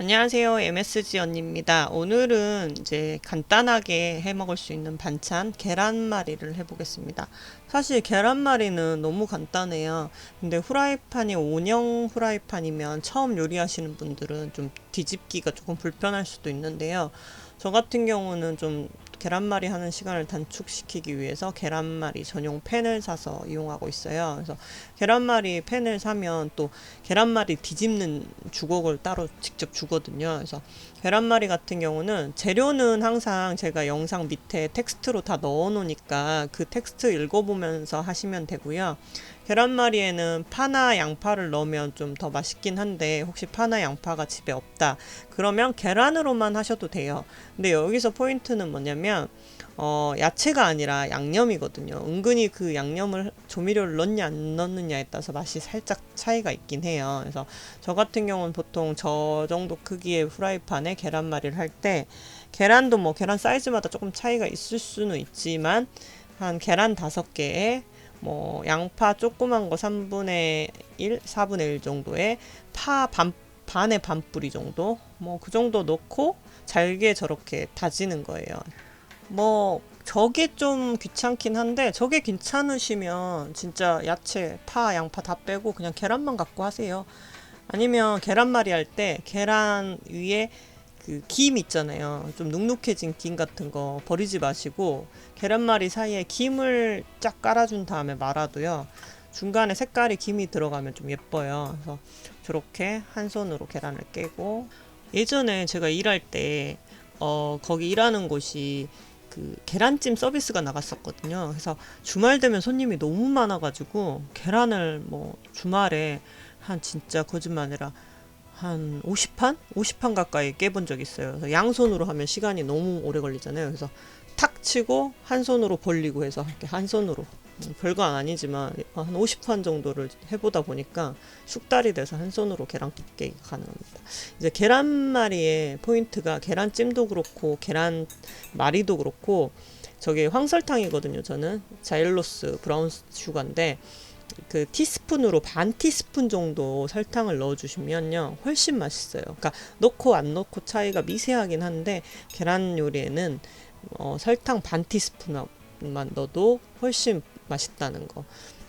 안녕하세요. MSG 언니입니다. 오늘은 이제 간단하게 해 먹을 수 있는 반찬 계란말이를 해보겠습니다. 사실 계란말이는 너무 간단해요. 근데 후라이팬이 온형 후라이팬이면 처음 요리하시는 분들은 좀 뒤집기가 조금 불편할 수도 있는데요. 저 같은 경우는 좀 계란말이 하는 시간을 단축시키기 위해서 계란말이 전용 팬을 사서 이용하고 있어요. 그래서 계란말이 팬을 사면 또 계란말이 뒤집는 주걱을 따로 직접 주거든요. 그래서 계란말이 같은 경우는 재료는 항상 제가 영상 밑에 텍스트로 다 넣어 놓으니까 그 텍스트 읽어보면서 하시면 되고요. 계란말이에는 파나 양파를 넣으면 좀 더 맛있긴 한데 혹시 파나 양파가 집에 없다 그러면 계란으로만 하셔도 돼요. 근데 여기서 포인트는 뭐냐면 야채가 아니라 양념이거든요. 은근히 그 양념을 조미료를 넣냐 안 넣느냐에 따라서 맛이 살짝 차이가 있긴 해요. 그래서 저 같은 경우는 보통 저 정도 크기의 프라이팬에 계란말이를 할 때 계란도 뭐 계란 사이즈마다 조금 차이가 있을 수는 있지만 한 계란 5개에 뭐 양파 조그만 거 3분의 1, 4분의 1 정도에 파 반의 반 뿌리 정도 뭐 그 정도 넣고 잘게 저렇게 다지는 거예요. 뭐 저게 좀 귀찮긴 한데 저게 괜찮으시면 진짜 야채, 파, 양파 다 빼고 그냥 계란만 갖고 하세요. 아니면 계란말이 할 때 계란 위에 그 김 있잖아요. 좀 눅눅해진 김 같은 거 버리지 마시고 계란말이 사이에 김을 쫙 깔아준 다음에 말아도요. 중간에 색깔이 김이 들어가면 좀 예뻐요. 그래서 저렇게 한 손으로 계란을 깨고 예전에 제가 일할 때 거기 일하는 곳이 그 계란찜 서비스가 나갔었거든요. 그래서 주말 되면 손님이 너무 많아가지고 계란을 뭐 주말에 한 진짜 거짓말 아니라 한 50판? 50판 가까이 깨본 적 있어요. 그래서 양손으로 하면 시간이 너무 오래 걸리잖아요. 그래서 탁 치고 한 손으로 벌리고 해서 이렇게 한 손으로 별거 아니지만 한 50판 정도를 해보다 보니까 숙달이 돼서 한 손으로 계란 깨기가 가능합니다. 이제 계란말이의 포인트가 계란찜도 그렇고 계란말이도 그렇고 저게 황설탕이거든요. 저는 자일로스 브라운 슈가인데 그 티스푼으로 반 티스푼 정도 설탕을 넣어주시면요 훨씬 맛있어요. 그러니까 넣고 안 넣고 차이가 미세하긴 한데 계란 요리에는 설탕 반 티스푼만 넣어도 훨씬 맛있다는 거.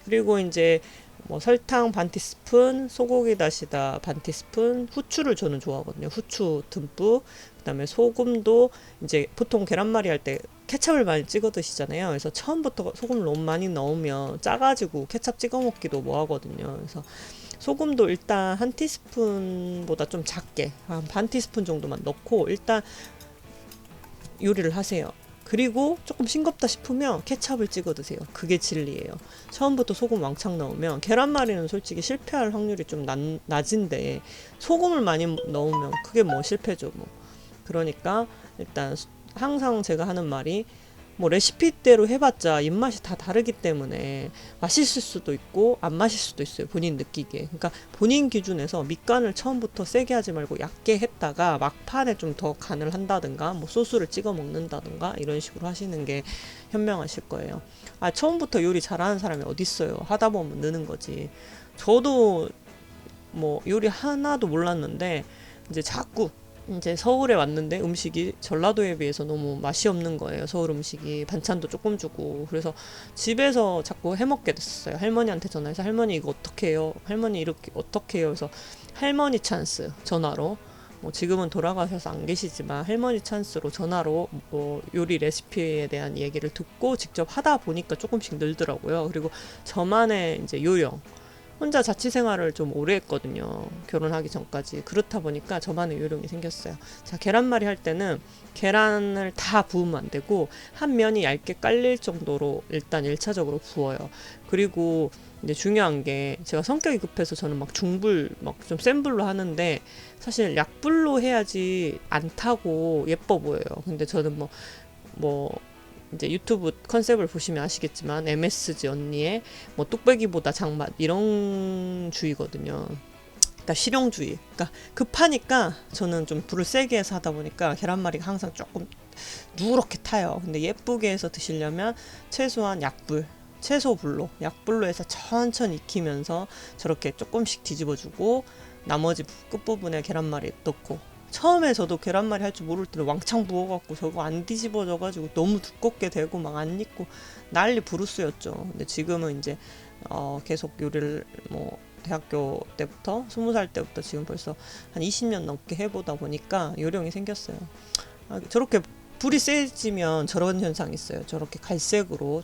그리고 이제 뭐 설탕 반 티스푼, 소고기 다시다 반 티스푼, 후추를 저는 좋아하거든요. 후추 듬뿍. 그다음에 소금도 이제 보통 계란말이 할 때 케찹을 많이 찍어 드시잖아요. 그래서 처음부터 소금을 너무 많이 넣으면 짜가지고 케찹 찍어 먹기도 뭐 하거든요. 그래서 소금도 일단 한 티스푼보다 좀 작게 한 반 티스푼 정도만 넣고 일단 요리를 하세요. 그리고 조금 싱겁다 싶으면 케찹을 찍어 드세요. 그게 진리예요. 처음부터 소금 왕창 넣으면 계란말이는 솔직히 실패할 확률이 좀 낮은데 소금을 많이 넣으면 그게 뭐 실패죠 뭐. 그러니까 일단 항상 제가 하는 말이 뭐 레시피대로 해봤자 입맛이 다 다르기 때문에 맛있을 수도 있고 안 맛있을 수도 있어요. 본인 느끼기에. 그러니까 본인 기준에서 밑간을 처음부터 세게 하지 말고 얇게 했다가 막판에 좀 더 간을 한다든가 뭐 소스를 찍어 먹는다든가 이런 식으로 하시는 게 현명하실 거예요. 아, 처음부터 요리 잘하는 사람이 어딨어요. 하다 보면 느는 거지. 저도 뭐 요리 하나도 몰랐는데 이제 자꾸 이제 서울에 왔는데 음식이 전라도에 비해서 너무 맛이 없는 거예요. 서울 음식이 반찬도 조금 주고 그래서 집에서 자꾸 해먹게 됐어요. 할머니한테 전화해서 할머니 이거 어떻게 해요? 할머니 이렇게 어떻게 해요? 그래서 할머니 찬스 전화로 뭐 지금은 돌아가셔서 안 계시지만 할머니 찬스로 전화로 뭐 요리 레시피에 대한 얘기를 듣고 직접 하다 보니까 조금씩 늘더라고요. 그리고 저만의 이제 요령 혼자 자취 생활을 좀 오래 했거든요. 결혼하기 전까지. 그렇다 보니까 저만의 요령이 생겼어요. 자, 계란말이 할 때는 계란을 다 부으면 안 되고 한 면이 얇게 깔릴 정도로 일단 1차적으로 부어요. 그리고 이제 중요한 게 제가 성격이 급해서 저는 막 중불 막 좀 센 불로 하는데 사실 약불로 해야지 안 타고 예뻐 보여요. 근데 저는 뭐 이제 유튜브 컨셉을 보시면 아시겠지만 MSG 언니의 뭐 뚝배기보다 장맛 이런 주의거든요. 그러니까 실용주의. 그러니까 급하니까 저는 좀 불을 세게 해서 하다 보니까 계란말이가 항상 조금 누렇게 타요. 근데 예쁘게 해서 드시려면 최소한 채소불로 약불로 해서 천천히 익히면서 저렇게 조금씩 뒤집어주고 나머지 끝부분에 계란말이 넣고 처음에 저도 계란말이 할 줄 모를 때는 왕창 부어갖고 저거 안 뒤집어져가지고 너무 두껍게 되고 막 안 익고 난리 부르스였죠. 근데 지금은 이제 계속 요리를 뭐 대학교 때부터 20살 때부터 지금 벌써 한 20년 넘게 해보다 보니까 요령이 생겼어요. 저렇게 불이 세지면 저런 현상이 있어요. 저렇게 갈색으로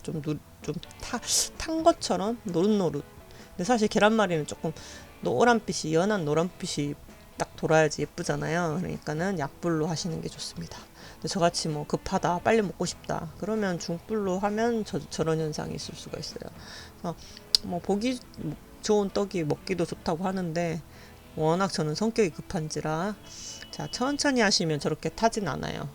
좀탄 것처럼 노릇노릇. 근데 사실 계란말이는 조금 노란빛이 연한 노란빛이 딱 돌아야지 예쁘잖아요. 그러니까는 약불로 하시는 게 좋습니다. 근데 저같이 뭐 급하다, 빨리 먹고 싶다. 그러면 중불로 하면 저런 현상이 있을 수가 있어요. 그래서 뭐 보기 좋은 떡이 먹기도 좋다고 하는데 워낙 저는 성격이 급한지라 자 천천히 하시면 저렇게 타진 않아요.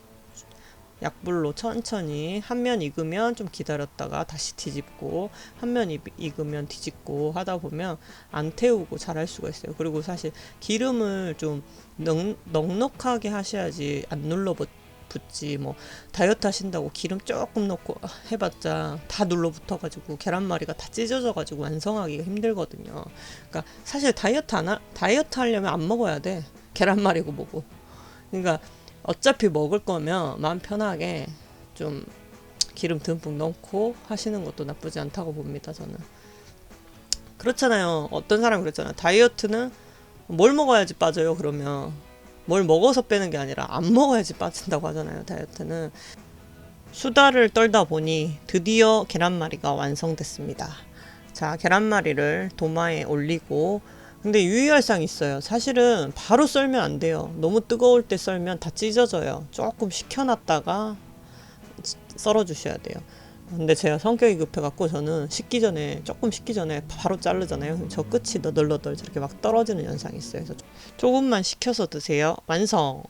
약불로 천천히 한 면 익으면 좀 기다렸다가 다시 뒤집고 한 면 익으면 뒤집고 하다 보면 안 태우고 잘할 수가 있어요. 그리고 사실 기름을 좀 넉넉하게 하셔야지 안 눌러붙지. 뭐 다이어트 하신다고 기름 조금 넣고 해봤자 다 눌러붙어가지고 계란말이가 다 찢어져가지고 완성하기가 힘들거든요. 그러니까 사실 다이어트 하려면 안 먹어야 돼. 계란말이고 뭐고. 그러니까 어차피 먹을 거면 마음 편하게 좀 기름 듬뿍 넣고 하시는 것도 나쁘지 않다고 봅니다. 저는 그렇잖아요. 어떤 사람 그랬잖아요. 다이어트는 뭘 먹어야지 빠져요. 그러면 뭘 먹어서 빼는 게 아니라 안 먹어야지 빠진다고 하잖아요. 다이어트는. 수다를 떨다 보니 드디어 계란말이가 완성됐습니다. 자, 계란말이를 도마에 올리고 근데 유의할 사항이 있어요. 사실은 바로 썰면 안 돼요. 너무 뜨거울 때 썰면 다 찢어져요. 조금 식혀놨다가 썰어 주셔야 돼요. 근데 제가 성격이 급해갖고 저는 조금 식기 전에 바로 자르잖아요. 저 끝이 너덜너덜 저렇게 막 떨어지는 현상이 있어요. 그래서 조금만 식혀서 드세요. 완성!